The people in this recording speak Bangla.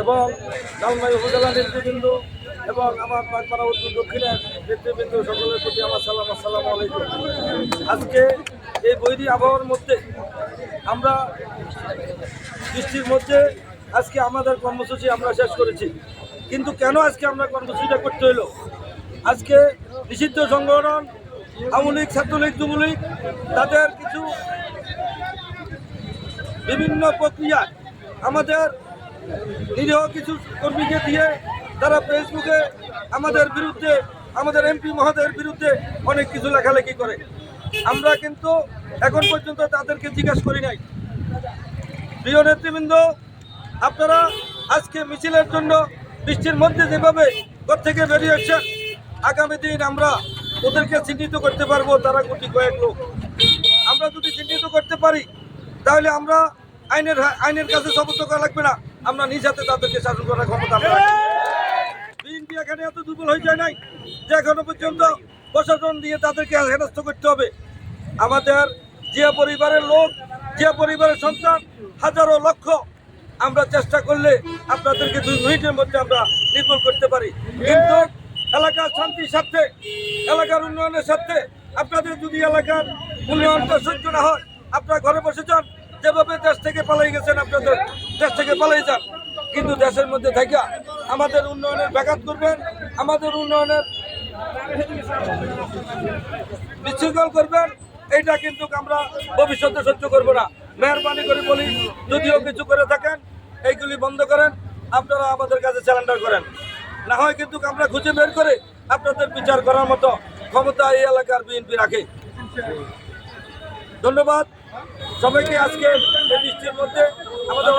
এবং লালমাই উপজেলা নেতৃবৃন্দ এবং আমার পাঁচপাড়া উত্তর দক্ষিণের নেতৃবৃন্দ সকলের প্রতি আমার সালাম, আসসালামু আলাইকুম। আজকে এই বৈরী আবহাওয়ার মধ্যে আমরা বৃষ্টির মধ্যে আজকে আমাদের কর্মসূচি আমরা শেষ করেছি। কিন্তু কেন আজকে আমরা কর্মসূচিটা করতে হলো? আজকে নিষিদ্ধ সংগঠন আওয়ামী লীগ, ছাত্রলীগ, যুবলীগ তাদের কিছু বিভিন্ন প্রক্রিয়া আমাদের নিরীহ কিছু কর্মীকে দিয়ে তারা ফেসবুকে আমাদের বিরুদ্ধে, আমাদের এমপি মহোদয়ের বিরুদ্ধে অনেক কিছু লেখালেখি করে। আমরা কিন্তু এখন পর্যন্ত তাদেরকে জিজ্ঞাসা করি নাই। প্রিয় নেতৃবৃন্দ, আপনারা আজকে মিছিলের জন্য বৃষ্টির মধ্যে যেভাবে ঘর থেকে বেরিয়েছেন, আগামী দিন আমরা ওদেরকে চিহ্নিত করতে পারবো। তারা গুটি কয়েক লোক, আমরা যদি চিহ্নিত করতে পারি তাহলে আমরা আইনের কাছে সমর্থন করা লাগবে না, আমরা নিজ হাতে তাদেরকে শাসন করার ক্ষমতা আমরা রাখি। বিএনপি এখানে এত দুর্বল হয়ে যায় নাই যে এখনো পর্যন্ত প্রশাসন দিয়ে তাদেরকে হেনস্থ করতে হবে। আমাদের যে পরিবারের লোক, যে পরিবারের সন্তান, হাজারো লক্ষ, আমরা চেষ্টা করলে আপনাদেরকে 2 মিনিটের মধ্যে আমরা নির্মূল করতে পারি। কিন্তু এলাকার শান্তির স্বার্থে, এলাকার উন্নয়নের স্বার্থে আপনাদের যদি এলাকার উন্নয়নটা সহ্য না হয়, আপনারা ঘরে বসে যান। যেভাবে দেশ থেকে পালাই গেছেন, আপনাদের দেশ থেকে পালাই যান, কিন্তু দেশের মধ্যে থেকে আমাদের উন্নয়নের ব্যাঘাত করবেন, আমাদের উন্নয়নের বিশৃঙ্খল করবেন, এইটা কিন্তু আমরা ভবিষ্যতে সহ্য করবো না। মেহরবানি করে বলি, যদিও কিছু করে থাকেন এইগুলি বন্ধ করেন, আপনারা আমাদের কাছে স্যারেন্ডার করেন। না হয় কিন্তু আমরা খুঁজে বের করে আপনাদের বিচার করার মতো ক্ষমতা এই এলাকার বিএনপি রাখে। ধন্যবাদ সবাইকে। আজকে এই বৃষ্টির মধ্যে আমাদের